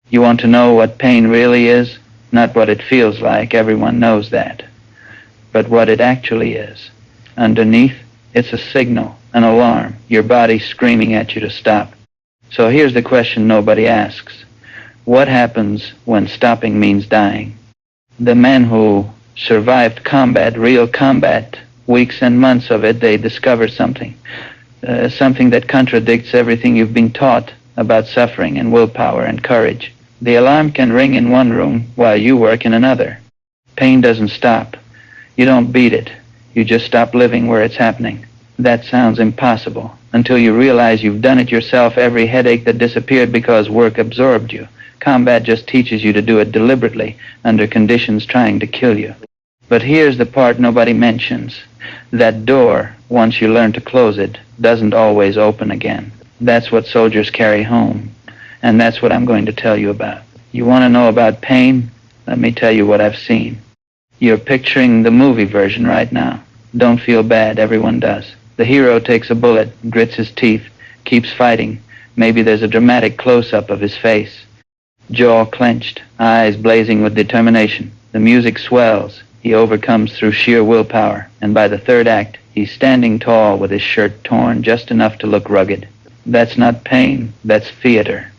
You want to know what pain really is? Not what it feels like, everyone knows that, but what it actually is. Underneath, it's a signal, an alarm, your body screaming at you to stop. So here's the question nobody asks. What happens when stopping means dying? The men who survived combat, real combat, weeks and months of it, they discover something. Something that contradicts everything you've been taught about suffering and willpower and courage. The alarm can ring in one room while you work in another. Pain doesn't stop. You don't beat it. You just stop living where it's happening. That sounds impossible until you realize you've done it yourself. Every headache that disappeared because work absorbed you. Combat just teaches you to do it deliberately under conditions trying to kill you. But here's the part nobody mentions. That door, once you learn to close it, doesn't always open again. That's what soldiers carry home. And that's what I'm going to tell you about. You want to know about pain? Let me tell you what I've seen. You're picturing the movie version right now. Don't feel bad, everyone does. The hero takes a bullet, grits his teeth, keeps fighting. Maybe there's a dramatic close-up of his face. Jaw clenched, eyes blazing with determination. The music swells. He overcomes through sheer willpower, and by the third act, he's standing tall with his shirt torn just enough to look rugged. That's not pain, that's theater.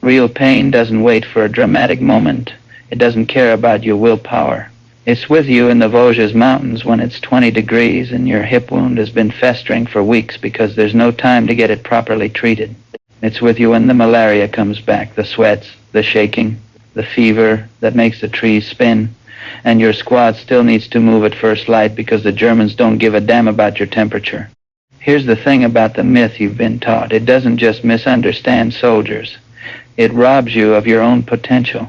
Real pain doesn't wait for a dramatic moment. It doesn't care about your willpower. It's with you in the Vosges Mountains when it's 20 degrees and your hip wound has been festering for weeks because there's no time to get it properly treated. It's with you when the malaria comes back, the sweats, the shaking, the fever that makes the trees spin, and your squad still needs to move at first light because the Germans don't give a damn about your temperature. Here's the thing about the myth you've been taught. It doesn't just misunderstand soldiers. It robs you of your own potential.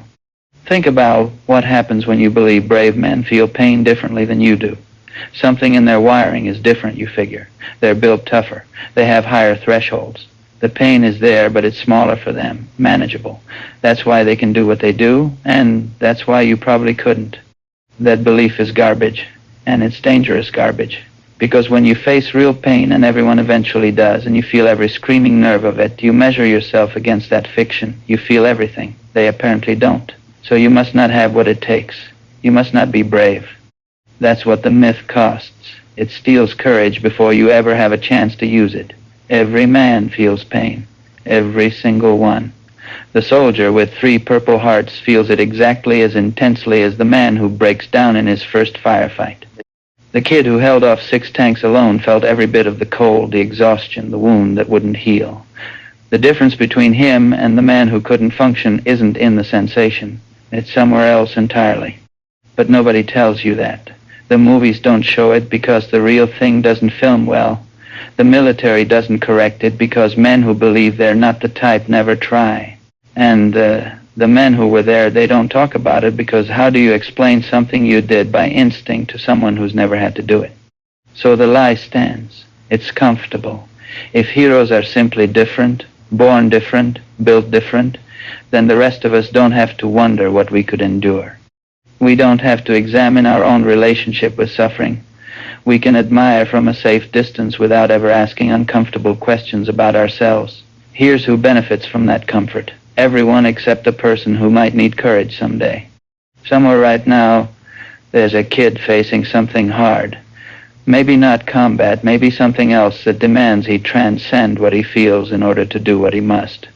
Think about what happens when you believe brave men feel pain differently than you do. Something in their wiring is different, you figure. They're built tougher. They have higher thresholds. The pain is there, but it's smaller for them, manageable. That's why they can do what they do, and that's why you probably couldn't. That belief is garbage, and it's dangerous garbage. Because when you face real pain, and everyone eventually does, and you feel every screaming nerve of it, you measure yourself against that fiction. You feel everything. They apparently don't. So you must not have what it takes. You must not be brave. That's what the myth costs. It steals courage before you ever have a chance to use it. Every man feels pain. Every single one. The soldier with 3 purple hearts feels it exactly as intensely as the man who breaks down in his first firefight. The kid who held off 6 tanks alone felt every bit of the cold, the exhaustion, the wound that wouldn't heal. The difference between him and the man who couldn't function isn't in the sensation. It's somewhere else entirely. But nobody tells you that. The movies don't show it because the real thing doesn't film well. The military doesn't correct it because men who believe they're not the type never try. And the men who were there, they don't talk about it because how do you explain something you did by instinct to someone who's never had to do it? So the lie stands. It's comfortable. If heroes are simply different, born different, built different, then the rest of us don't have to wonder what we could endure. We don't have to examine our own relationship with suffering. We can admire from a safe distance without ever asking uncomfortable questions about ourselves. Here's who benefits from that comfort. Everyone except the person who might need courage someday. Somewhere right now, there's a kid facing something hard. Maybe not combat, maybe something else that demands he transcend what he feels in order to do what he must.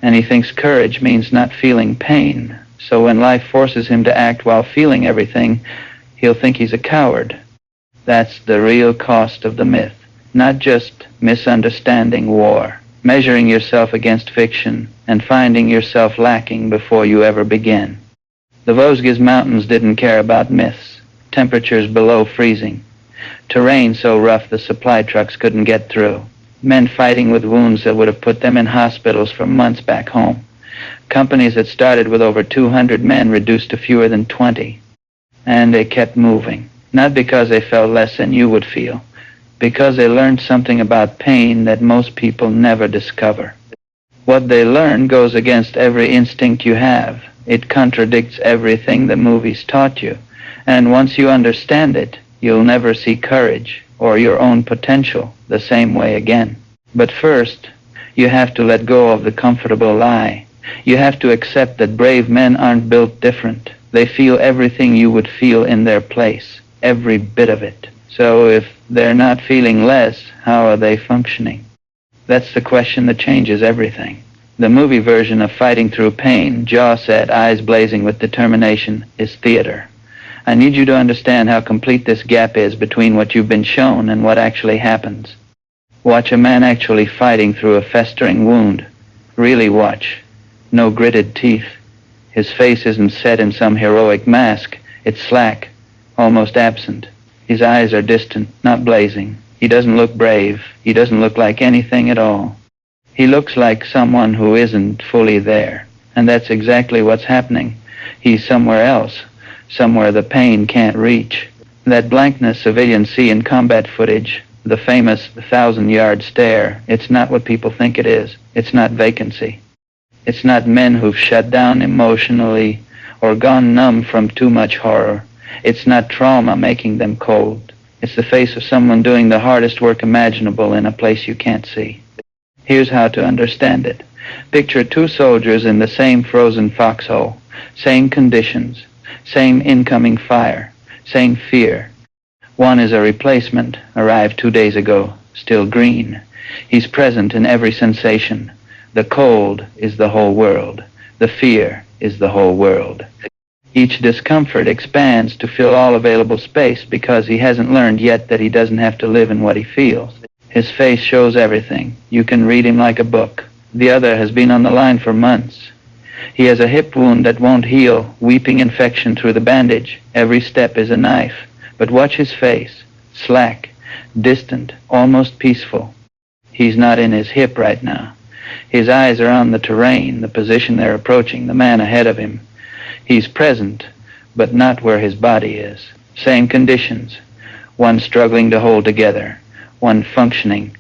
And he thinks courage means not feeling pain. So when life forces him to act while feeling everything, he'll think he's a coward. That's the real cost of the myth. Not just misunderstanding war. Measuring yourself against fiction and finding yourself lacking before you ever begin. The Vosges Mountains didn't care about myths. Temperatures below freezing. Terrain so rough the supply trucks couldn't get through. Men fighting with wounds that would have put them in hospitals for months back home. Companies that started with over 200 men reduced to fewer than 20. And they kept moving. Not because they felt less than you would feel. Because they learned something about pain that most people never discover. What they learn goes against every instinct you have. It contradicts everything the movies taught you. And once you understand it, you'll never see courage or your own potential the same way again. But first, you have to let go of the comfortable lie. You have to accept that brave men aren't built different. They feel everything you would feel in their place, every bit of it. So if they're not feeling less, how are they functioning? That's the question that changes everything. The movie version of Fighting Through Pain, jaw set, eyes blazing with determination, is theater. I need you to understand how complete this gap is between what you've been shown and what actually happens. Watch a man actually fighting through a festering wound. Really watch. No gritted teeth. His face isn't set in some heroic mask. It's slack, almost absent. His eyes are distant, not blazing. He doesn't look brave. He doesn't look like anything at all. He looks like someone who isn't fully there. And that's exactly what's happening. He's somewhere else, somewhere the pain can't reach. That blankness civilians see in combat footage, the famous 1,000-yard stare, it's not what people think it is. It's not vacancy. It's not men who've shut down emotionally or gone numb from too much horror. It's not trauma making them cold. It's the face of someone doing the hardest work imaginable in a place you can't see. Here's how to understand it. Picture two soldiers in the same frozen foxhole, same conditions, same incoming fire, same fear. One is a replacement, arrived 2 days ago, still green. He's present in every sensation. The cold is the whole world. The fear is the whole world. Each discomfort expands to fill all available space because he hasn't learned yet that he doesn't have to live in what he feels. His face shows everything. You can read him like a book. The other has been on the line for months. He has a hip wound that won't heal, weeping infection through the bandage. Every step is a knife. But watch his face. Slack, distant, almost peaceful. He's not in his hip right now. His eyes are on the terrain, the position they're approaching, the man ahead of him. He's present, but not where his body is. Same conditions. One struggling to hold together. One functioning.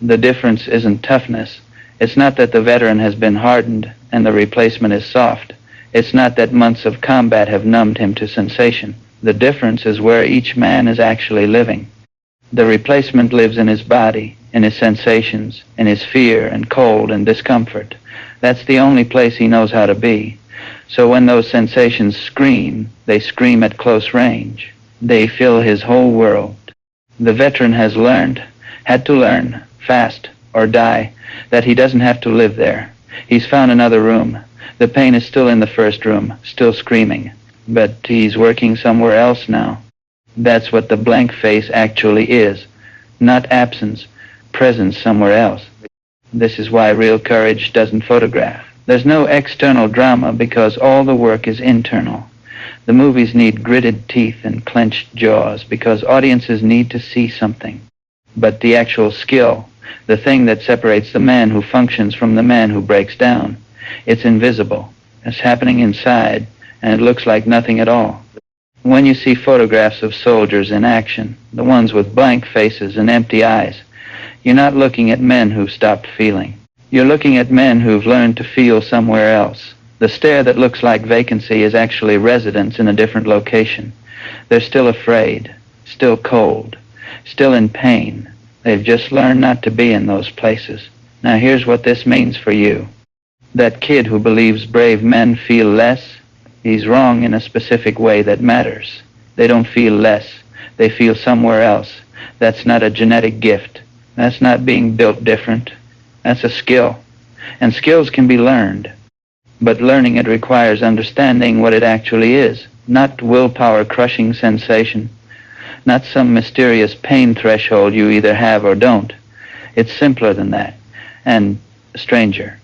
The difference isn't toughness. It's not that the veteran has been hardened and the replacement is soft. It's not that months of combat have numbed him to sensation. The difference is where each man is actually living. The replacement lives in his body, in his sensations, in his fear and cold and discomfort. That's the only place he knows how to be. So when those sensations scream, they scream at close range. They fill his whole world. The veteran has learned, had to learn, fast or die, that he doesn't have to live there. He's found another room. The pain is still in the first room, still screaming. But he's working somewhere else now. That's what the blank face actually is. Not absence, presence somewhere else. This is why real courage doesn't photograph. There's no external drama because all the work is internal. The movies need gritted teeth and clenched jaws because audiences need to see something. But the actual skill, the thing that separates the man who functions from the man who breaks down, it's invisible. It's happening inside, and it looks like nothing at all. When you see photographs of soldiers in action, the ones with blank faces and empty eyes, you're not looking at men who've stopped feeling. You're looking at men who've learned to feel somewhere else. The stare that looks like vacancy is actually residence in a different location. They're still afraid, still cold, still in pain. They've just learned not to be in those places. Now here's what this means for you. That kid who believes brave men feel less, he's wrong in a specific way that matters. They don't feel less. They feel somewhere else. That's not a genetic gift. That's not being built different. That's a skill. And skills can be learned. But learning it requires understanding what it actually is, not willpower crushing sensation, not some mysterious pain threshold you either have or don't. It's simpler than that, and stranger.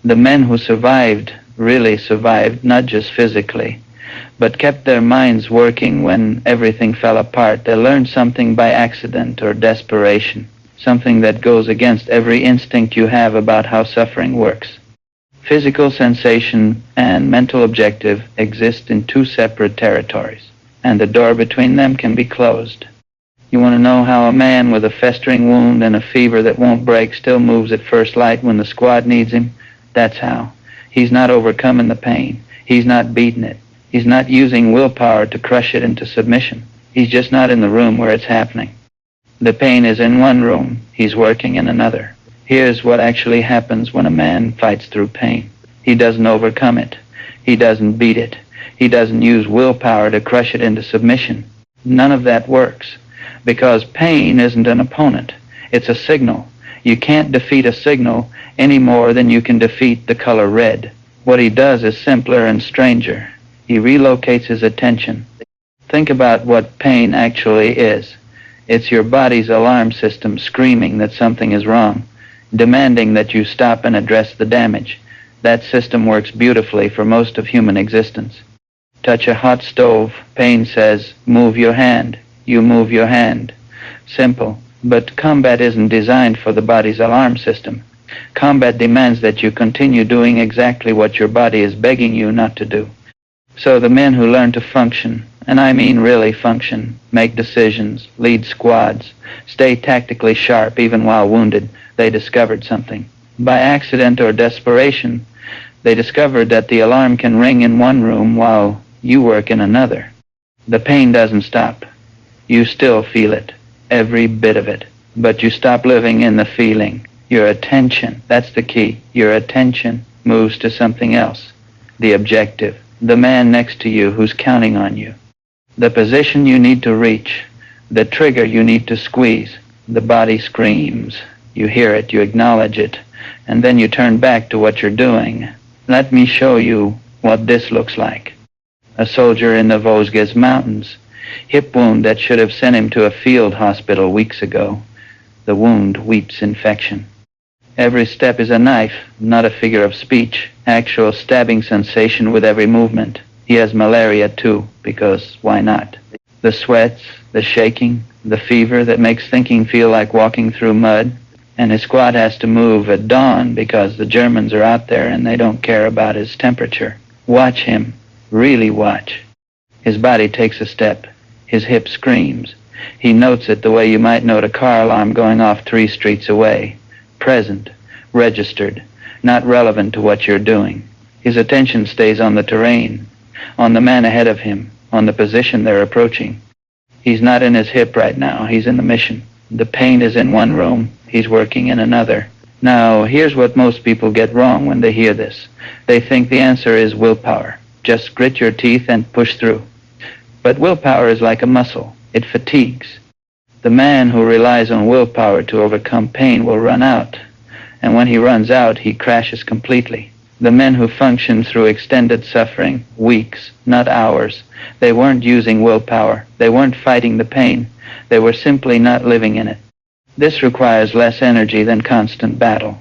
The men who survived really survived not just physically, but kept their minds working when everything fell apart. They learned something by accident or desperation, something that goes against every instinct you have about how suffering works. Physical sensation and mental objective exist in two separate territories, and the door between them can be closed. You want to know how a man with a festering wound and a fever that won't break still moves at first light when the squad needs him? That's how. He's not overcoming the pain. He's not beating it. He's not using willpower to crush it into submission. He's just not in the room where it's happening. The pain is in one room. He's working in another. Here's what actually happens when a man fights through pain. He doesn't overcome it. He doesn't beat it. He doesn't use willpower to crush it into submission. None of that works, because pain isn't an opponent. It's a signal. You can't defeat a signal any more than you can defeat the color red. What he does is simpler and stranger. He relocates his attention. Think about what pain actually is. It's your body's alarm system screaming that something is wrong, demanding that you stop and address the damage. That system works beautifully for most of human existence. Touch a hot stove, pain says, move your hand. You move your hand. Simple. But combat isn't designed for the body's alarm system. Combat demands that you continue doing exactly what your body is begging you not to do. So the men who learn to function, and I mean really function, make decisions, lead squads, stay tactically sharp even while wounded, they discovered something. By accident or desperation, they discovered that the alarm can ring in one room while you work in another. The pain doesn't stop. You still feel it, every bit of it, but you stop living in the feeling. Your attention, that's the key, your attention moves to something else. The objective, the man next to you who's counting on you. The position you need to reach, the trigger you need to squeeze. The body screams. You hear it, you acknowledge it, and then you turn back to what you're doing. Let me show you what this looks like. A soldier in the Vosges Mountains. Hip wound that should have sent him to a field hospital weeks ago. The wound weeps infection. Every step is a knife, not a figure of speech. Actual stabbing sensation with every movement. He has malaria too, because why not? The sweats, the shaking, the fever that makes thinking feel like walking through mud. And his squad has to move at dawn because the Germans are out there and they don't care about his temperature. Watch him. Really watch. His body takes a step. His hip screams. He notes it the way you might note a car alarm going off 3 streets away. Present, registered, not relevant to what you're doing. His attention stays on the terrain, on the man ahead of him, on the position they're approaching. He's not in his hip right now. He's in the mission. The pain is in one room. He's working in another. Now, here's what most people get wrong when they hear this. They think the answer is willpower. Just grit your teeth and push through. But willpower is like a muscle. It fatigues. The man who relies on willpower to overcome pain will run out. And when he runs out, he crashes completely. The men who function through extended suffering, weeks, not hours, they weren't using willpower. They weren't fighting the pain. They were simply not living in it. This requires less energy than constant battle.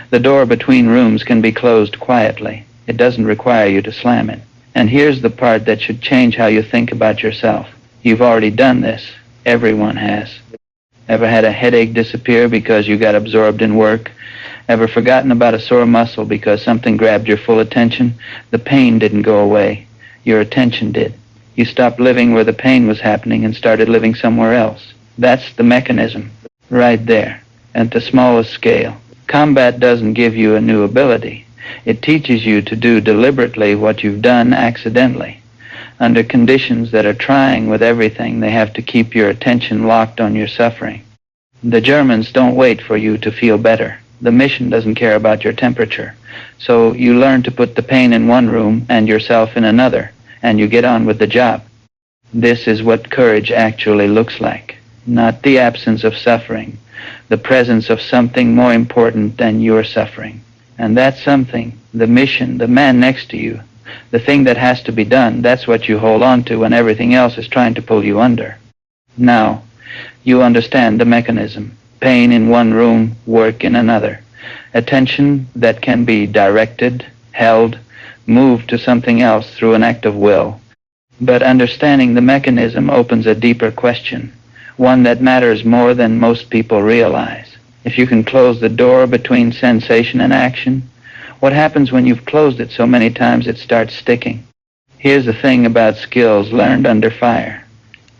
The door between rooms can be closed quietly. It doesn't require you to slam it. And here's the part that should change how you think about yourself. You've already done this. Everyone has. Ever had a headache disappear because you got absorbed in work? Ever forgotten about a sore muscle because something grabbed your full attention? The pain didn't go away. Your attention did. You stopped living where the pain was happening and started living somewhere else. That's the mechanism. Right there. At the smallest scale. Combat doesn't give you a new ability. It teaches you to do deliberately what you've done accidentally. Under conditions that are trying with everything, they have to keep your attention locked on your suffering. The Germans don't wait for you to feel better. The mission doesn't care about your temperature. So you learn to put the pain in one room and yourself in another, and you get on with the job. This is what courage actually looks like. Not the absence of suffering, the presence of something more important than your suffering. And that something, the mission, the man next to you, the thing that has to be done, that's what you hold on to when everything else is trying to pull you under. Now, you understand the mechanism. Pain in one room, work in another. Attention that can be directed, held, moved to something else through an act of will. But understanding the mechanism opens a deeper question, one that matters more than most people realize. If you can close the door between sensation and action, what happens when you've closed it so many times it starts sticking? Here's the thing about skills learned under fire.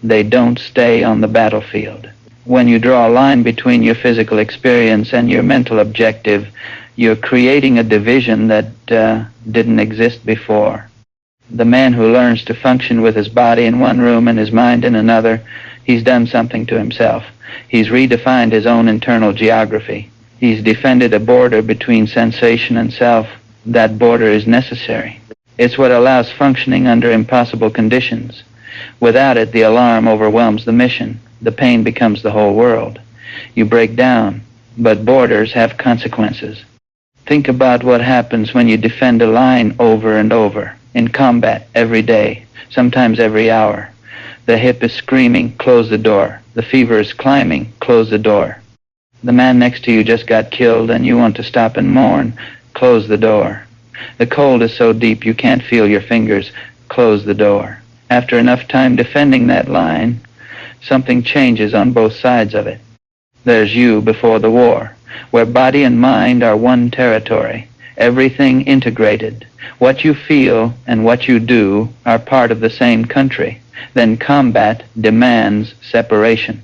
They don't stay on the battlefield. When you draw a line between your physical experience and your mental objective, you're creating a division that didn't exist before. The man who learns to function with his body in one room and his mind in another, he's done something to himself. He's redefined his own internal geography. He's defended a border between sensation and self. That border is necessary. It's what allows functioning under impossible conditions. Without it, the alarm overwhelms the mission. The pain becomes the whole world. You break down, but borders have consequences. Think about what happens when you defend a line over and over, in combat every day, sometimes every hour. The hip is screaming, close the door. The fever is climbing, close the door. The man next to you just got killed and you want to stop and mourn, close the door. The cold is so deep you can't feel your fingers, close the door. After enough time defending that line, something changes on both sides of it. There's you before the war, where body and mind are one territory, everything integrated. What you feel and what you do are part of the same country. Then combat demands separation.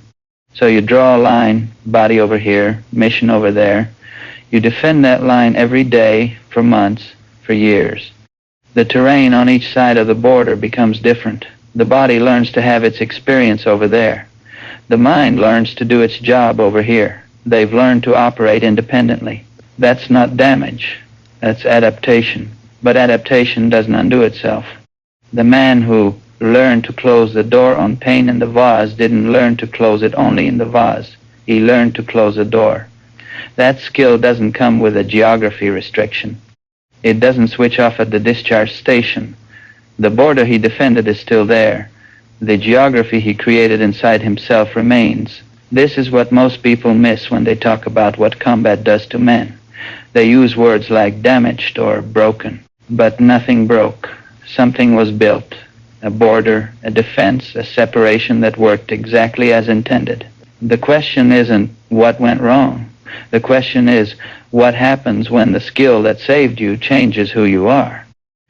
So you draw a line, body over here, mission over there. You defend that line every day, for months, for years. The terrain on each side of the border becomes different. The body learns to have its experience over there. The mind learns to do its job over here. They've learned to operate independently. That's not damage. That's adaptation. But adaptation doesn't undo itself. The man who learned to close the door on pain in the vase didn't learn to close it only in the vase. He learned to close the door. That skill doesn't come with a geography restriction. It doesn't switch off at the discharge station. The border he defended is still there. The geography he created inside himself remains. This is what most people miss when they talk about what combat does to men. They use words like damaged or broken. But nothing broke. Something was built. A border, a defense, a separation that worked exactly as intended. The question isn't what went wrong. The question is what happens when the skill that saved you changes who you are.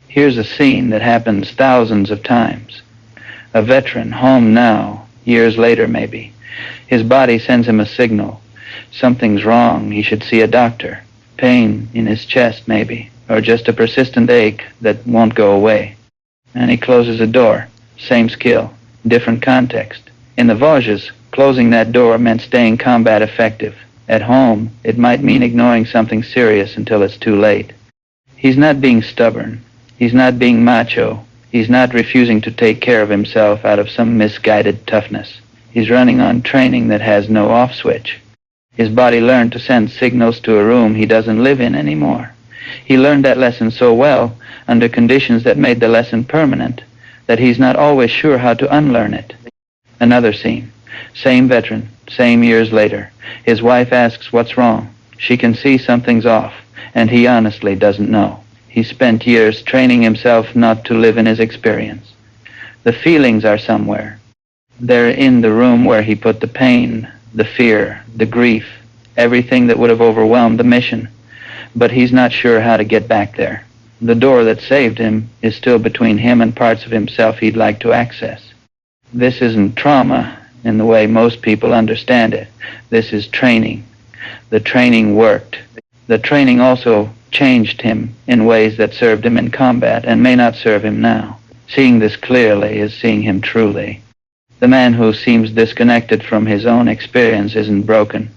Here's a scene that happens thousands of times. A veteran, home now, years later maybe. His body sends him a signal. Something's wrong, he should see a doctor. Pain in his chest maybe, or just a persistent ache that won't go away. And he closes a door. Same skill, different context. In the Vosges, closing that door meant staying combat effective. At home, it might mean ignoring something serious until it's too late. He's not being stubborn. He's not being macho. He's not refusing to take care of himself out of some misguided toughness. He's running on training that has no off switch. His body learned to send signals to a room he doesn't live in anymore. He learned that lesson so well, under conditions that made the lesson permanent, that he's not always sure how to unlearn it. Another scene. Same veteran, same years later. His wife asks what's wrong. She can see something's off, and he honestly doesn't know. He spent years training himself not to live in his experience. The feelings are somewhere. They're in the room where he put the pain, the fear, the grief, everything that would have overwhelmed the mission. But he's not sure how to get back there. The door that saved him is still between him and parts of himself he'd like to access. This isn't trauma in the way most people understand it. This is training. The training worked. The training also changed him in ways that served him in combat and may not serve him now. Seeing this clearly is seeing him truly. The man who seems disconnected from his own experience isn't broken.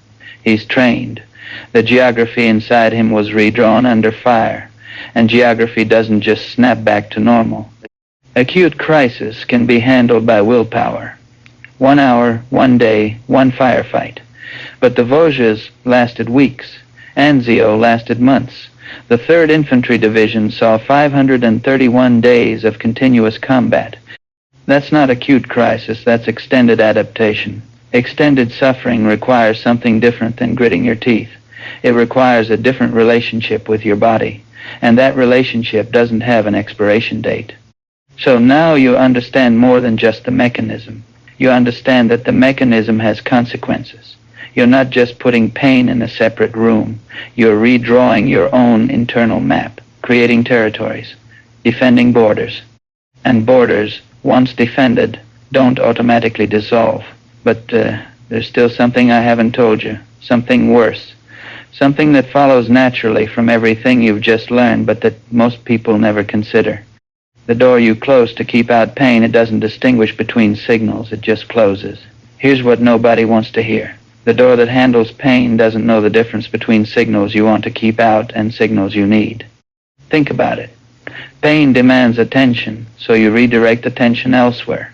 He's trained. The geography inside him was redrawn under fire, and geography doesn't just snap back to normal. Acute crisis can be handled by willpower. 1 hour, 1 day, 1 firefight. But the Vosges lasted weeks. Anzio lasted months. The 3rd Infantry Division saw 531 days of continuous combat. That's not acute crisis, that's extended adaptation. Extended suffering requires something different than gritting your teeth. It requires a different relationship with your body, and that relationship doesn't have an expiration date. So now you understand more than just the mechanism. You understand that the mechanism has consequences. You're not just putting pain in a separate room. You're redrawing your own internal map, creating territories, defending borders. And borders, once defended, don't automatically dissolve. But there's still something I haven't told you, something worse. Something that follows naturally from everything you've just learned, but that most people never consider. The door you close to keep out pain, it doesn't distinguish between signals, it just closes. Here's what nobody wants to hear. The door that handles pain doesn't know the difference between signals you want to keep out and signals you need. Think about it. Pain demands attention, so you redirect attention elsewhere.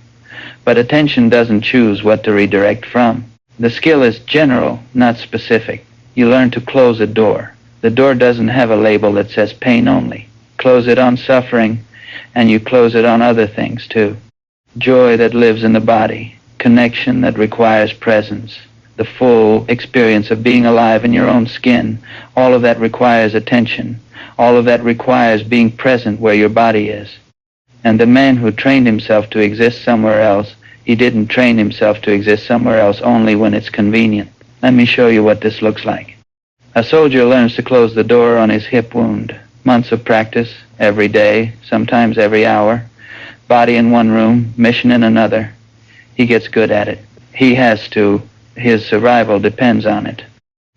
But attention doesn't choose what to redirect from. The skill is general, not specific. You learn to close a door. The door doesn't have a label that says pain only. Close it on suffering, and you close it on other things too. Joy that lives in the body, connection that requires presence, the full experience of being alive in your own skin, all of that requires attention. All of that requires being present where your body is. And the man who trained himself to exist somewhere else, he didn't train himself to exist somewhere else only when it's convenient. Let me show you what this looks like. A soldier learns to close the door on his hip wound. Months of practice, every day, sometimes every hour. Body in one room, mission in another. He gets good at it. He has to. His survival depends on it.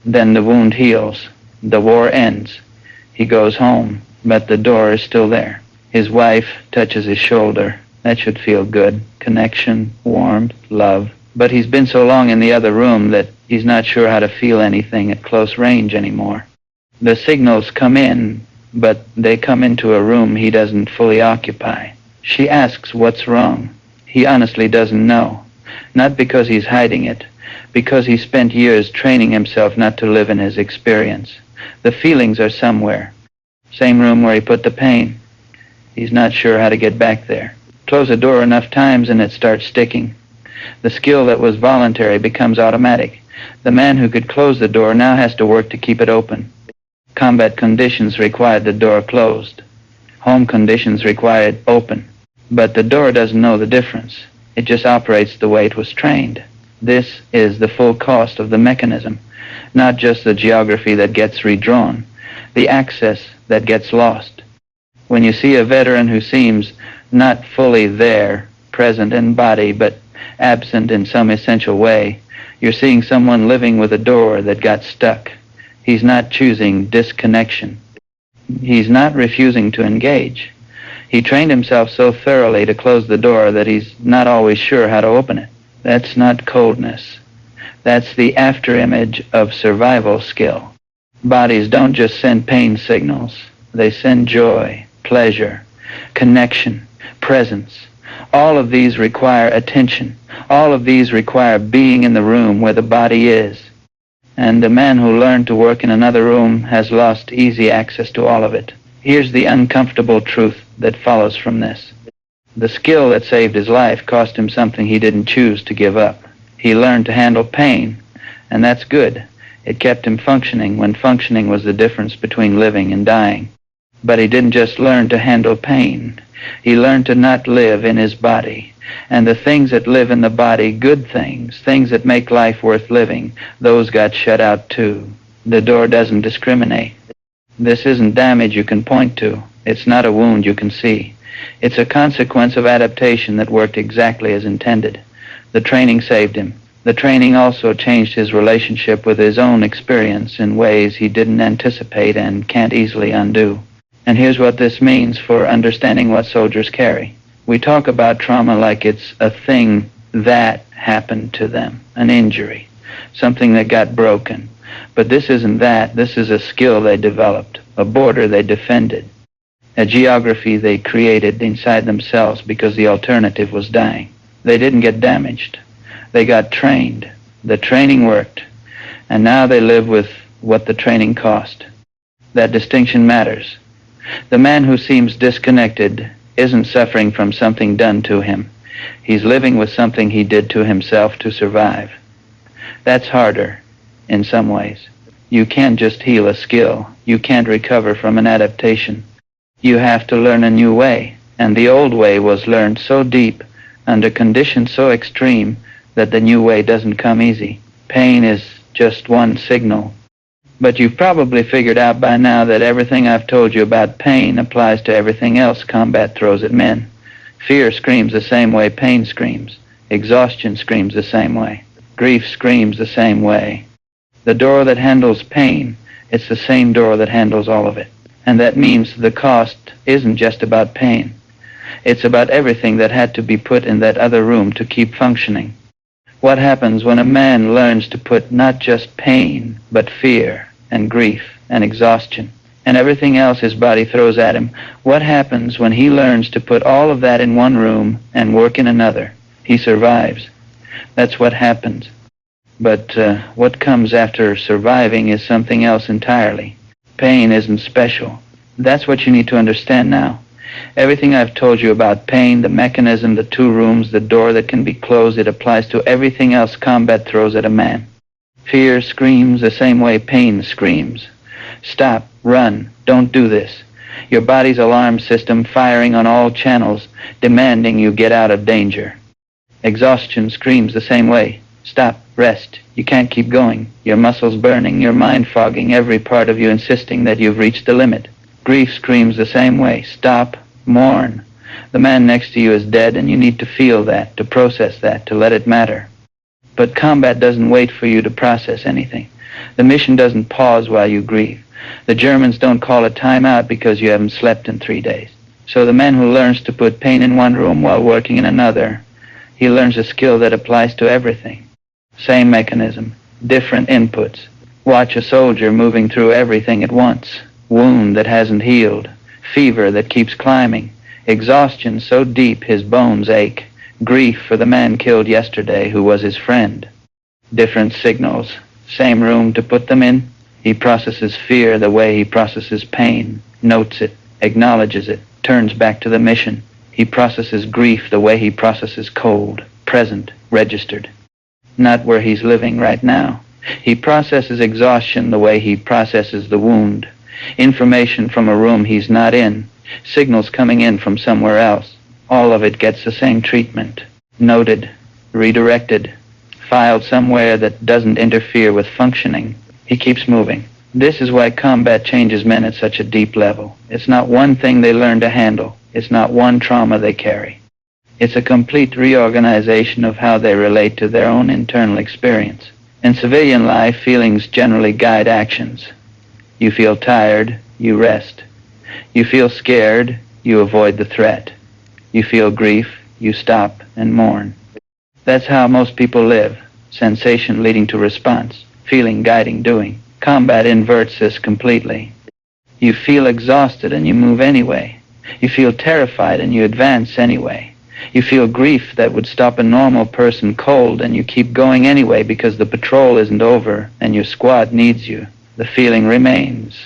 Then the wound heals. The war ends. He goes home, but the door is still there. His wife touches his shoulder. That should feel good. Connection, warmth, love. But he's been so long in the other room that he's not sure how to feel anything at close range anymore. The signals come in, but they come into a room he doesn't fully occupy. She asks what's wrong. He honestly doesn't know. Not because he's hiding it, because he spent years training himself not to live in his experience. The feelings are somewhere. Same room where he put the pain. He's not sure how to get back there. Close a door enough times and it starts sticking. The skill that was voluntary becomes automatic. The man who could close the door now has to work to keep it open. Combat conditions required the door closed. Home conditions required it open. But the door doesn't know the difference. It just operates the way it was trained. This is the full cost of the mechanism, not just the geography that gets redrawn, the access that gets lost. When you see a veteran who seems not fully there, present in body, but absent in some essential way, you're seeing someone living with a door that got stuck. He's not choosing disconnection. He's not refusing to engage. He trained himself so thoroughly to close the door that he's not always sure how to open it. That's not coldness. That's the afterimage of survival skill. Bodies don't just send pain signals. They send joy, pleasure, connection, presence. All of these require attention. All of these require being in the room where the body is. And the man who learned to work in another room has lost easy access to all of it. Here's the uncomfortable truth that follows from this. The skill that saved his life cost him something he didn't choose to give up. He learned to handle pain, and that's good. It kept him functioning when functioning was the difference between living and dying. But he didn't just learn to handle pain. He learned to not live in his body. And the things that live in the body, good things, things that make life worth living, those got shut out too. The door doesn't discriminate. This isn't damage you can point to. It's not a wound you can see. It's a consequence of adaptation that worked exactly as intended. The training saved him. The training also changed his relationship with his own experience in ways he didn't anticipate and can't easily undo. And here's what this means for understanding what soldiers carry. We talk about trauma like it's a thing that happened to them, an injury, something that got broken. But this isn't that. This is a skill they developed, a border they defended, a geography they created inside themselves because the alternative was dying. They didn't get damaged. They got trained. The training worked. And now they live with what the training cost. That distinction matters. The man who seems disconnected isn't suffering from something done to him. He's living with something he did to himself to survive. That's harder, in some ways. You can't just heal a skill. You can't recover from an adaptation. You have to learn a new way. And the old way was learned so deep, under conditions so extreme, that the new way doesn't come easy. Pain is just one signal. But you've probably figured out by now that everything I've told you about pain applies to everything else combat throws at men. Fear screams the same way pain screams. Exhaustion screams the same way. Grief screams the same way. The door that handles pain, it's the same door that handles all of it. And that means the cost isn't just about pain. It's about everything that had to be put in that other room to keep functioning. What happens when a man learns to put not just pain, but fear and grief and exhaustion and everything else his body throws at him. What happens when he learns to put all of that in one room and work in another? He survives. That's what happens. But what comes after surviving is something else entirely. Pain isn't special. That's what you need to understand now. Everything I've told you about pain, the mechanism, the 2 rooms, the door that can be closed, it applies to everything else combat throws at a man. Fear screams the same way pain screams. Stop, run, don't do this. Your body's alarm system firing on all channels, demanding you get out of danger. Exhaustion screams the same way. Stop, rest, you can't keep going. Your muscles burning, your mind fogging, every part of you insisting that you've reached the limit. Grief screams the same way. Stop, mourn. The man next to you is dead, and you need to feel that, to process that, to let it matter. But combat doesn't wait for you to process anything. The mission doesn't pause while you grieve. The Germans don't call a timeout because you haven't slept in 3 days. So the man who learns to put pain in one room while working in another, he learns a skill that applies to everything. Same mechanism, different inputs. Watch a soldier moving through everything at once. Wound that hasn't healed. Fever that keeps climbing. Exhaustion so deep his bones ache. Grief for the man killed yesterday who was his friend. Different signals. Same room to put them in. He processes fear the way he processes pain. Notes it. Acknowledges it. Turns back to the mission. He processes grief the way he processes cold. Present. Registered. Not where he's living right now. He processes exhaustion the way he processes the wound. Information from a room he's not in. Signals coming in from somewhere else. All of it gets the same treatment. Noted. Redirected. Filed somewhere that doesn't interfere with functioning. He keeps moving. This is why combat changes men at such a deep level. It's not one thing they learn to handle. It's not one trauma they carry. It's a complete reorganization of how they relate to their own internal experience. In civilian life, feelings generally guide actions. You feel tired, you rest. You feel scared, you avoid the threat. You feel grief, you stop and mourn. That's how most people live. Sensation leading to response. Feeling guiding doing. Combat inverts this completely. You feel exhausted and you move anyway. You feel terrified and you advance anyway. You feel grief that would stop a normal person cold, and you keep going anyway because the patrol isn't over and your squad needs you. The feeling remains.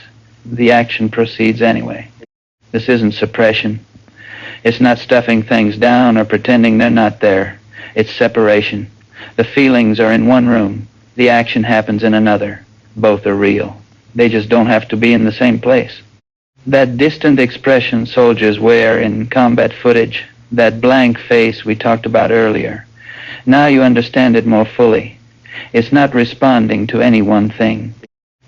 The action proceeds anyway. This isn't suppression. It's not stuffing things down or pretending they're not there. It's separation. The feelings are in one room. The action happens in another. Both are real. They just don't have to be in the same place. That distant expression soldiers wear in combat footage, that blank face we talked about earlier. Now you understand it more fully. It's not responding to any one thing.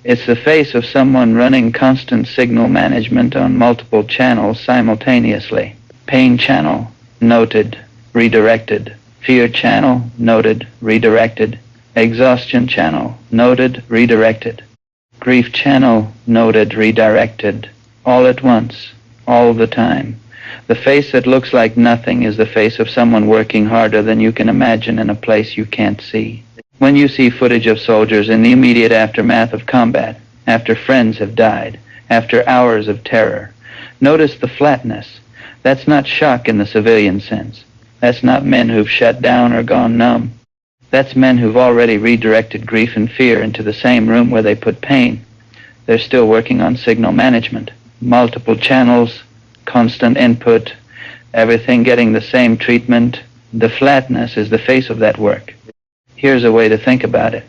It's the face of someone running constant signal management on multiple channels simultaneously. Pain channel, noted, redirected. Fear channel, noted, redirected. Exhaustion channel, noted, redirected. Grief channel, noted, redirected. All at once, all the time. The face that looks like nothing is the face of someone working harder than you can imagine in a place you can't see. When you see footage of soldiers in the immediate aftermath of combat, after friends have died, after hours of terror, notice the flatness. That's not shock in the civilian sense. That's not men who've shut down or gone numb. That's men who've already redirected grief and fear into the same room where they put pain. They're still working on signal management. Multiple channels, constant input, everything getting the same treatment. The flatness is the face of that work. Here's a way to think about it.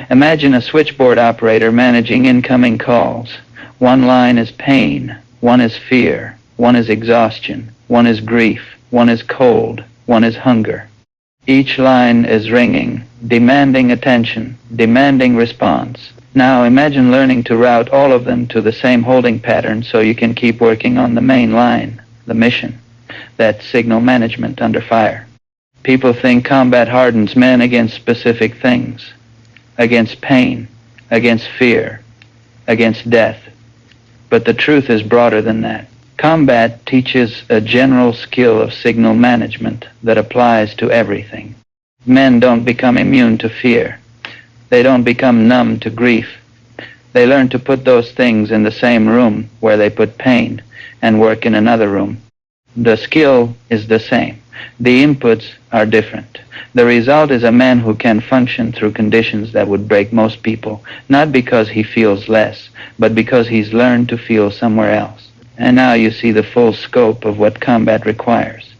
Imagine a switchboard operator managing incoming calls. One line is pain, one is fear, one is exhaustion, one is grief, one is cold, one is hunger. Each line is ringing, demanding attention, demanding response. Now imagine learning to route all of them to the same holding pattern so you can keep working on the main line, the mission, that signal management under fire. People think combat hardens men against specific things, against pain, against fear, against death. But the truth is broader than that. Combat teaches a general skill of signal management that applies to everything. Men don't become immune to fear. They don't become numb to grief. They learn to put those things in the same room where they put pain and work in another room. The skill is the same. The inputs are different. The result is a man who can function through conditions that would break most people, not because he feels less, but because he's learned to feel somewhere else. And now you see the full scope of what combat requires.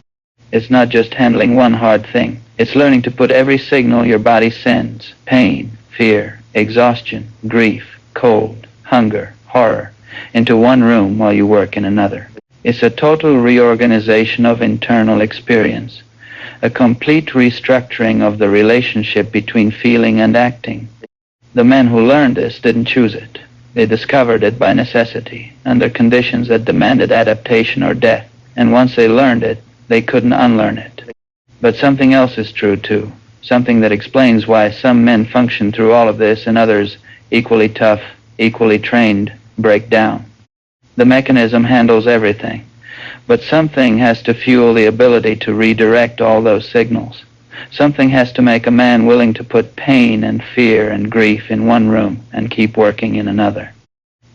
It's not just handling one hard thing. It's learning to put every signal your body sends, pain, fear, exhaustion, grief, cold, hunger, horror, into one room while you work in another. It's a total reorganization of internal experience, a complete restructuring of the relationship between feeling and acting. The men who learned this didn't choose it. They discovered it by necessity, under conditions that demanded adaptation or death. And once they learned it, they couldn't unlearn it. But something else is true too, something that explains why some men function through all of this and others, equally tough, equally trained, break down. The mechanism handles everything, but something has to fuel the ability to redirect all those signals. Something has to make a man willing to put pain and fear and grief in one room and keep working in another.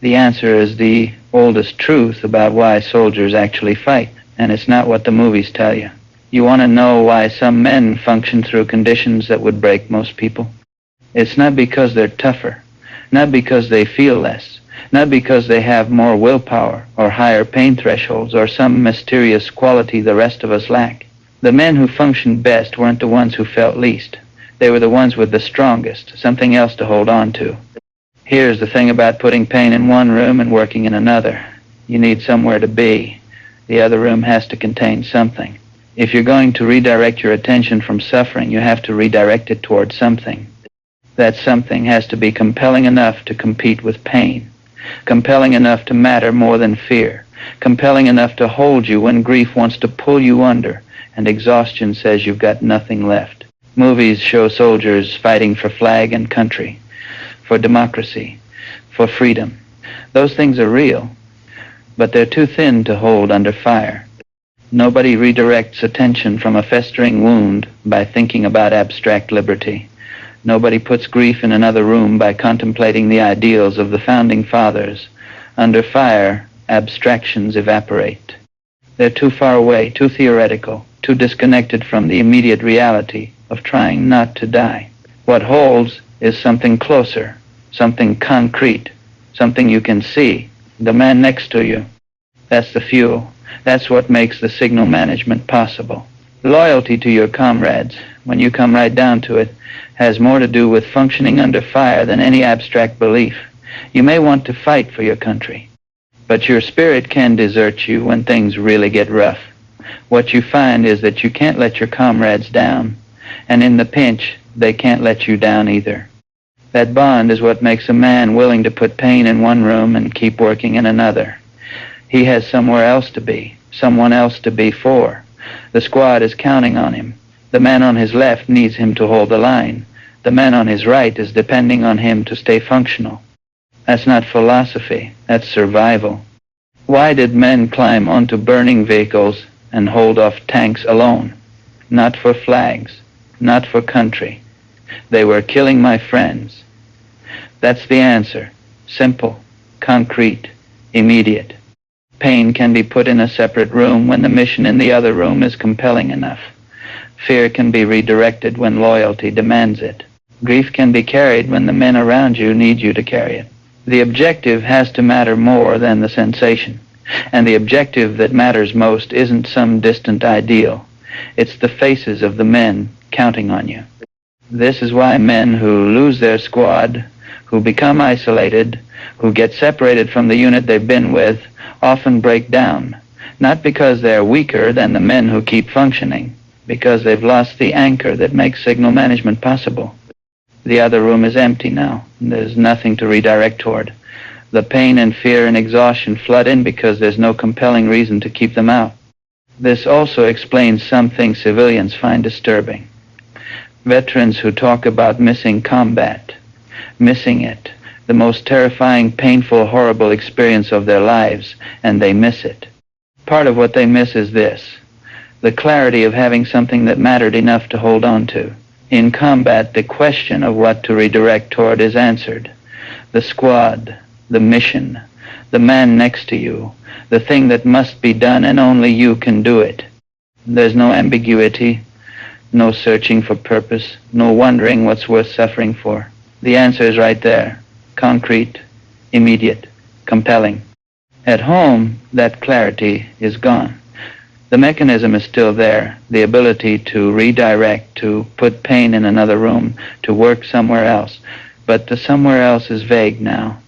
The answer is the oldest truth about why soldiers actually fight, and it's not what the movies tell you. You want to know why some men function through conditions that would break most people? It's not because they're tougher, not because they feel less, not because they have more willpower or higher pain thresholds or some mysterious quality the rest of us lack. The men who functioned best weren't the ones who felt least. They were the ones with the strongest, something else to hold on to. Here's the thing about putting pain in one room and working in another. You need somewhere to be. The other room has to contain something. If you're going to redirect your attention from suffering, you have to redirect it towards something. That something has to be compelling enough to compete with pain, compelling enough to matter more than fear, compelling enough to hold you when grief wants to pull you under and exhaustion says you've got nothing left. Movies show soldiers fighting for flag and country, for democracy, for freedom. Those things are real, but they're too thin to hold under fire. Nobody redirects attention from a festering wound by thinking about abstract liberty. Nobody puts grief in another room by contemplating the ideals of the founding fathers. Under fire, abstractions evaporate. They're too far away, too theoretical, too disconnected from the immediate reality of trying not to die. What holds is something closer, something concrete, something you can see, the man next to you. That's the fuel. That's what makes the signal management possible. Loyalty to your comrades, when you come right down to it, has more to do with functioning under fire than any abstract belief. You may want to fight for your country, but your spirit can desert you when things really get rough. What you find is that you can't let your comrades down, and in the pinch, they can't let you down either. That bond is what makes a man willing to put pain in one room and keep working in another. He has somewhere else to be, someone else to be for. The squad is counting on him. The man on his left needs him to hold the line. The man on his right is depending on him to stay functional. That's not philosophy, that's survival. Why did men climb onto burning vehicles and hold off tanks alone? Not for flags, not for country. They were killing my friends. That's the answer. Simple, concrete, immediate. Pain can be put in a separate room when the mission in the other room is compelling enough. Fear can be redirected when loyalty demands it. Grief can be carried when the men around you need you to carry it. The objective has to matter more than the sensation. And the objective that matters most isn't some distant ideal. It's the faces of the men counting on you. This is why men who lose their squad, who become isolated, who get separated from the unit they've been with, often break down, not because they're weaker than the men who keep functioning, because they've lost the anchor that makes signal management possible. The other room is empty now. There's nothing to redirect toward. The pain and fear and exhaustion flood in because there's no compelling reason to keep them out. This also explains something civilians find disturbing. Veterans who talk about missing combat, missing it, the most terrifying, painful, horrible experience of their lives, and they miss it. Part of what they miss is this: the clarity of having something that mattered enough to hold on to. In combat, the question of what to redirect toward is answered. The squad, the mission, the man next to you, the thing that must be done and only you can do it. There's no ambiguity, no searching for purpose, no wondering what's worth suffering for. The answer is right there, concrete, immediate, compelling. At home, that clarity is gone. The mechanism is still there, the ability to redirect, to put pain in another room, to work somewhere else. But the somewhere else is vague now.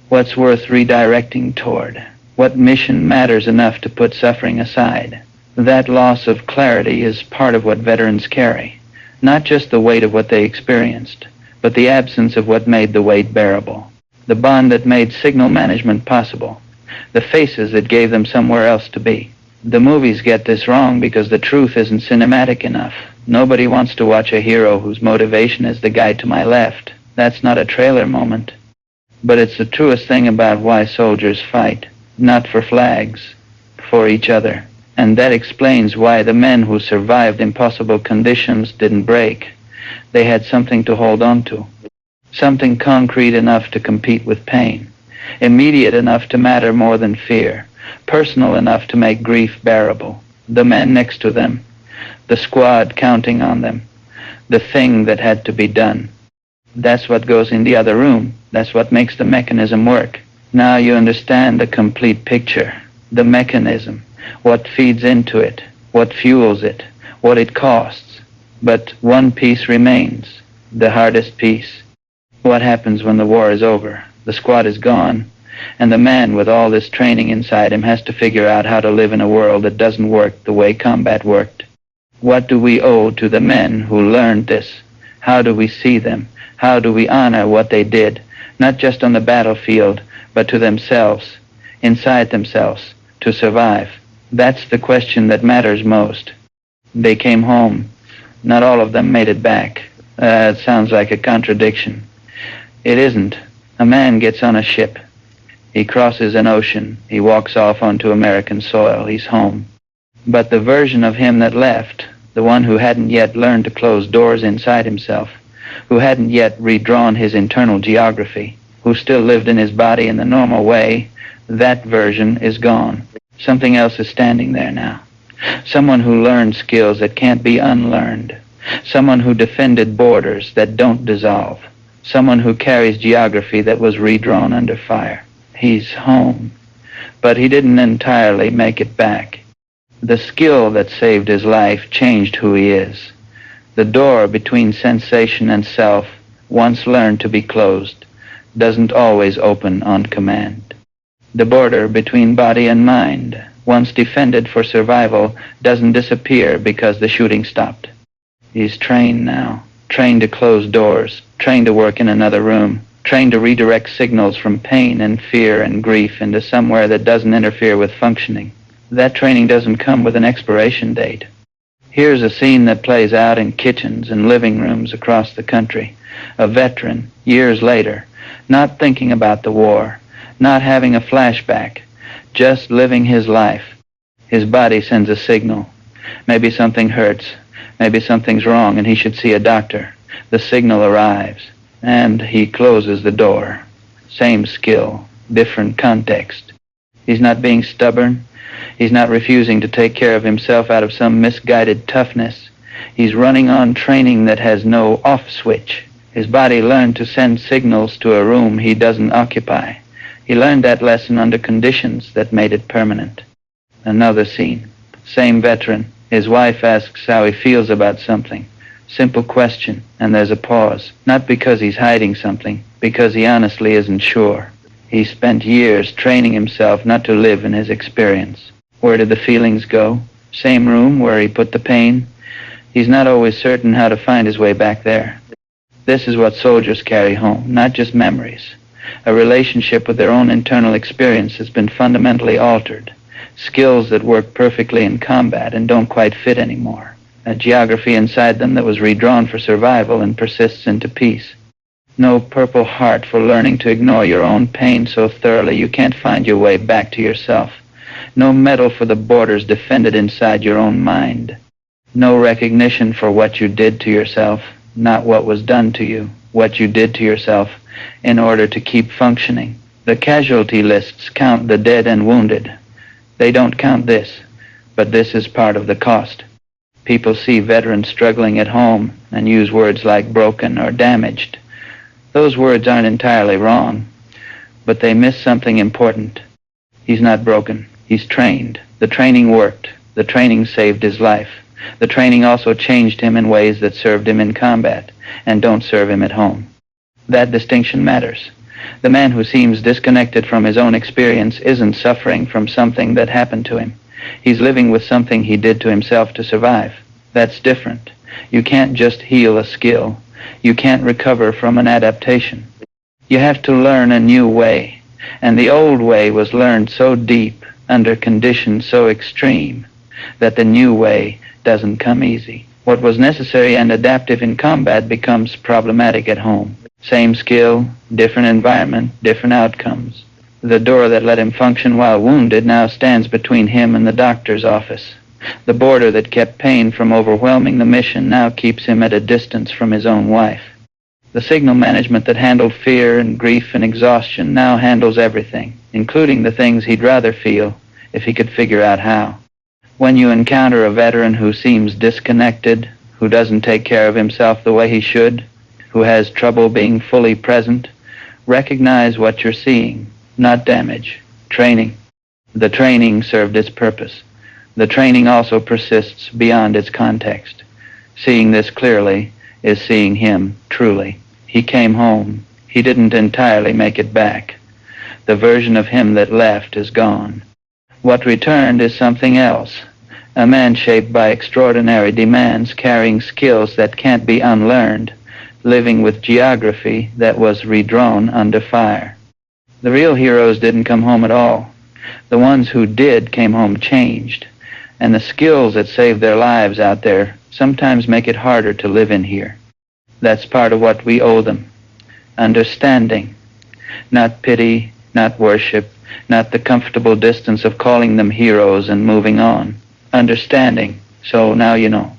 What's worth redirecting toward? What mission matters enough to put suffering aside? That loss of clarity is part of what veterans carry. Not just the weight of what they experienced, but the absence of what made the weight bearable. The bond that made signal management possible. The faces that gave them somewhere else to be. The movies get this wrong because the truth isn't cinematic enough. Nobody wants to watch a hero whose motivation is the guy to my left. That's not a trailer moment. But it's the truest thing about why soldiers fight. Not for flags, for each other. And that explains why the men who survived impossible conditions didn't break. They had something to hold on to. Something concrete enough to compete with pain. Immediate enough to matter more than fear. Personal enough to make grief bearable. The men next to them. The squad counting on them. The thing that had to be done. That's what goes in the other room. That's what makes the mechanism work. Now you understand the complete picture. The mechanism. What feeds into it. What fuels it. What it costs. But one piece remains. The hardest piece. What happens when the war is over? The squad is gone. And the man with all this training inside him has to figure out how to live in a world that doesn't work the way combat worked. What do we owe to the men who learned this? How do we see them? How do we honor what they did? Not just on the battlefield, but to themselves, inside themselves, to survive. That's the question that matters most. They came home. Not all of them made it back. It sounds like a contradiction. It isn't. A man gets on a ship. He crosses an ocean. He walks off onto American soil. He's home. But the version of him that left, the one who hadn't yet learned to close doors inside himself, who hadn't yet redrawn his internal geography, who still lived in his body in the normal way, that version is gone. Something else is standing there now. Someone who learned skills that can't be unlearned. Someone who defended borders that don't dissolve. Someone who carries geography that was redrawn under fire. He's home. But he didn't entirely make it back. The skill that saved his life changed who he is. The door between sensation and self, once learned to be closed, doesn't always open on command. The border between body and mind, once defended for survival, doesn't disappear because the shooting stopped. He's trained now, trained to close doors, trained to work in another room, trained to redirect signals from pain and fear and grief into somewhere that doesn't interfere with functioning. That training doesn't come with an expiration date. Here's a scene that plays out in kitchens and living rooms across the country. A veteran, years later, not thinking about the war, not having a flashback, just living his life. His body sends a signal. Maybe something hurts, maybe something's wrong and he should see a doctor. The signal arrives, and he closes the door. Same skill, different context. He's not being stubborn. He's not refusing to take care of himself out of some misguided toughness. He's running on training that has no off switch. His body learned to send signals to a room he doesn't occupy. He learned that lesson under conditions that made it permanent. Another scene. Same veteran. His wife asks how he feels about something. Simple question, and there's a pause. Not because he's hiding something, because he honestly isn't sure. He spent years training himself not to live in his experience. Where did the feelings go? Same room where he put the pain? He's not always certain how to find his way back there. This is what soldiers carry home, not just memories. A relationship with their own internal experience has been fundamentally altered. Skills that work perfectly in combat and don't quite fit anymore. A geography inside them that was redrawn for survival and persists into peace. No Purple Heart for learning to ignore your own pain so thoroughly you can't find your way back to yourself. No medal for the borders defended inside your own mind. No recognition for what you did to yourself, not what was done to you. what you did to yourself in order to keep functioning. The casualty lists count the dead and wounded. They don't count this, but this is part of the cost. People see veterans struggling at home and use words like broken or damaged. Those words aren't entirely wrong, but they miss something important. He's not broken. He's trained. The training worked. The training saved his life. The training also changed him in ways that served him in combat and don't serve him at home. That distinction matters. The man who seems disconnected from his own experience isn't suffering from something that happened to him. He's living with something he did to himself to survive. That's different. You can't just heal a skill. You can't recover from an adaptation. You have to learn a new way, and the old way was learned so deep, under conditions so extreme, that the new way doesn't come easy. What was necessary and adaptive in combat becomes problematic at home. Same skill, different environment, different outcomes. The door that let him function while wounded now stands between him and the doctor's office. The border that kept pain from overwhelming the mission now keeps him at a distance from his own wife. The signal management that handled fear and grief and exhaustion now handles everything, including the things he'd rather feel if he could figure out how. When you encounter a veteran who seems disconnected, who doesn't take care of himself the way he should, who has trouble being fully present, recognize what you're seeing, not damage, training. The training served its purpose. The training also persists beyond its context. Seeing this clearly is seeing him truly. He came home. He didn't entirely make it back. The version of him that left is gone. What returned is something else. A man shaped by extraordinary demands, carrying skills that can't be unlearned, living with geography that was redrawn under fire. The real heroes didn't come home at all. The ones who did came home changed, and the skills that saved their lives out there sometimes make it harder to live in here. That's part of what we owe them. Understanding. Not pity, not worship, not the comfortable distance of calling them heroes and moving on. Understanding. So now you know.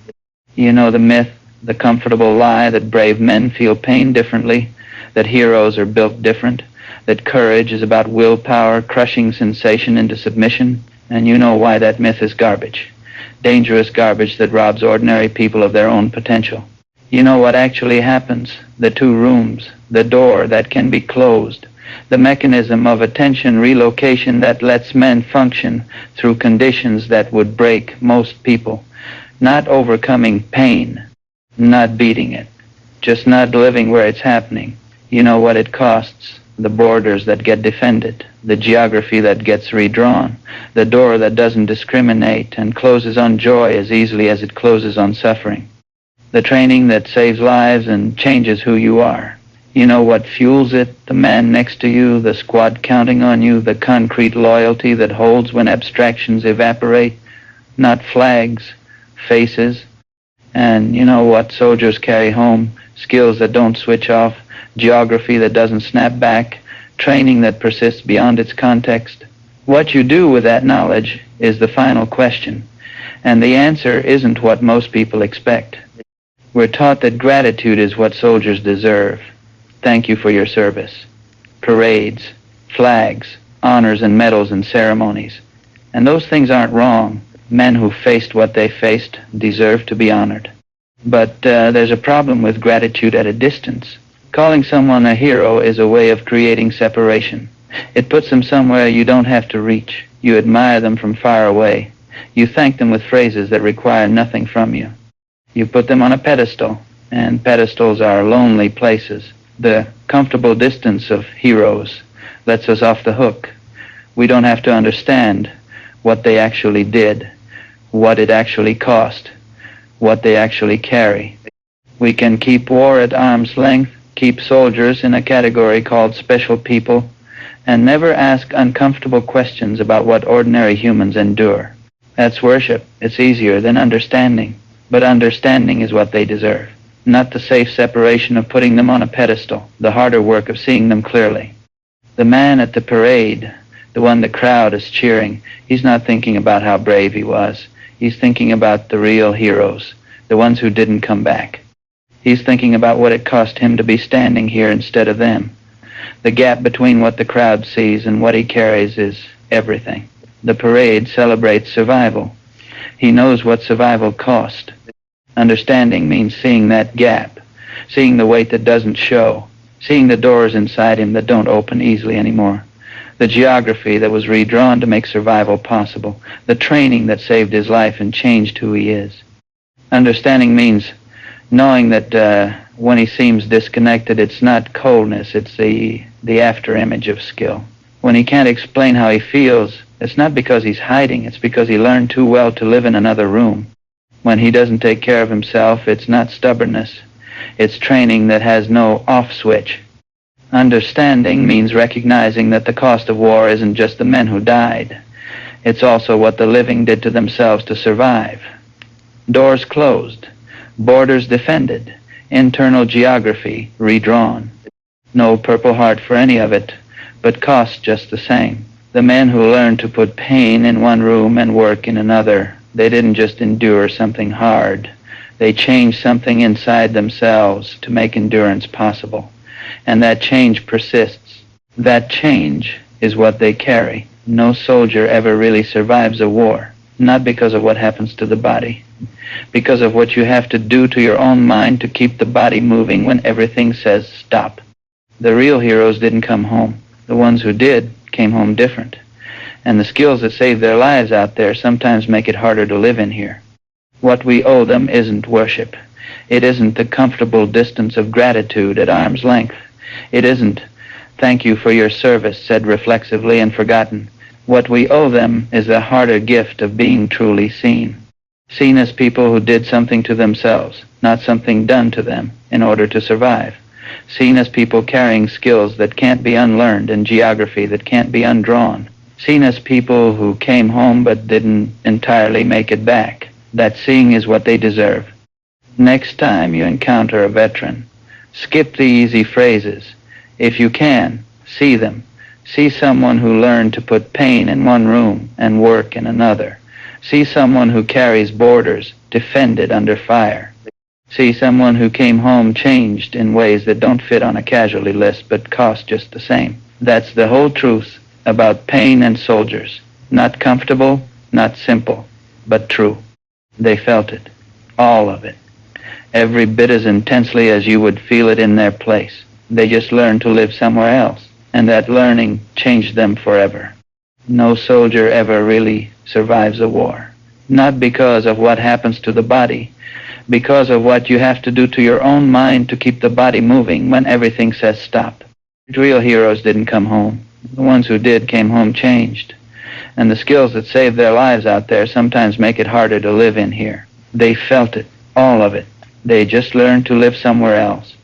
You know the myth, the comfortable lie that brave men feel pain differently, that heroes are built different, that courage is about willpower crushing sensation into submission, and you know why that myth is garbage. Dangerous garbage that robs ordinary people of their own potential. You know what actually happens, the two rooms, the door that can be closed, the mechanism of attention relocation that lets men function through conditions that would break most people. Not overcoming pain, not beating it, just not living where it's happening. You know what it costs, the borders that get defended, the geography that gets redrawn, the door that doesn't discriminate and closes on joy as easily as it closes on suffering. The training that saves lives and changes who you are. You know what fuels it, the man next to you, the squad counting on you, the concrete loyalty that holds when abstractions evaporate, not flags, faces. And you know what soldiers carry home, skills that don't switch off, geography that doesn't snap back, training that persists beyond its context. What you do with that knowledge is the final question, and the answer isn't what most people expect. We're taught that gratitude is what soldiers deserve. Thank you for your service. Parades, flags, honors and medals and ceremonies. And those things aren't wrong. Men who faced what they faced deserve to be honored. But there's a problem with gratitude at a distance. Calling someone a hero is a way of creating separation. It puts them somewhere you don't have to reach. You admire them from far away. You thank them with phrases that require nothing from you. You put them on a pedestal, and pedestals are lonely places. The comfortable distance of heroes lets us off the hook. We don't have to understand what they actually did, what it actually cost, what they actually carry. We can keep war at arm's length, keep soldiers in a category called special people, and never ask uncomfortable questions about what ordinary humans endure. That's worship. It's easier than understanding. But understanding is what they deserve, not the safe separation of putting them on a pedestal, the harder work of seeing them clearly. The man at the parade, the one the crowd is cheering, he's not thinking about how brave he was. He's thinking about the real heroes, the ones who didn't come back. He's thinking about what it cost him to be standing here instead of them. The gap between what the crowd sees and what he carries is everything. The parade celebrates survival. He knows what survival cost. Understanding means seeing that gap, seeing the weight that doesn't show, seeing the doors inside him that don't open easily anymore, the geography that was redrawn to make survival possible, the training that saved his life and changed who he is. Understanding means knowing that when he seems disconnected, it's not coldness, it's the after-image of skill. When he can't explain how he feels, it's not because he's hiding, it's because he learned too well to live in another room. When he doesn't take care of himself, it's not stubbornness, it's training that has no off switch. Understanding means recognizing that the cost of war isn't just the men who died, it's also what the living did to themselves to survive. Doors closed, borders defended, internal geography redrawn. No Purple Heart for any of it, but cost just the same. The men who learned to put pain in one room and work in another, they didn't just endure something hard. They changed something inside themselves to make endurance possible. And that change persists. That change is what they carry. No soldier ever really survives a war, not because of what happens to the body, because of what you have to do to your own mind to keep the body moving when everything says stop. The real heroes didn't come home. The ones who did came home different. And the skills that save their lives out there sometimes make it harder to live in here. What we owe them isn't worship. It isn't the comfortable distance of gratitude at arm's length. It isn't thank you for your service said reflexively and forgotten. What we owe them is the harder gift of being truly seen. Seen as people who did something to themselves, not something done to them in order to survive. Seen as people carrying skills that can't be unlearned and geography that can't be undrawn. Seen as people who came home but didn't entirely make it back. That seeing is what they deserve. Next time you encounter a veteran, skip the easy phrases. If you can, see them. See someone who learned to put pain in one room and work in another. See someone who carries borders, defended under fire. See someone who came home changed in ways that don't fit on a casualty list but cost just the same. That's the whole truth about pain and soldiers. Not comfortable, not simple, but true. They felt it, all of it, every bit as intensely as you would feel it in their place. They just learned to live somewhere else, and that learning changed them forever. No soldier ever really survives a war. Not because of what happens to the body, because of what you have to do to your own mind to keep the body moving when everything says stop. Real heroes didn't come home. The ones who did came home changed. And the skills that save their lives out there sometimes make it harder to live in here. They felt it, all of it. They just learned to live somewhere else.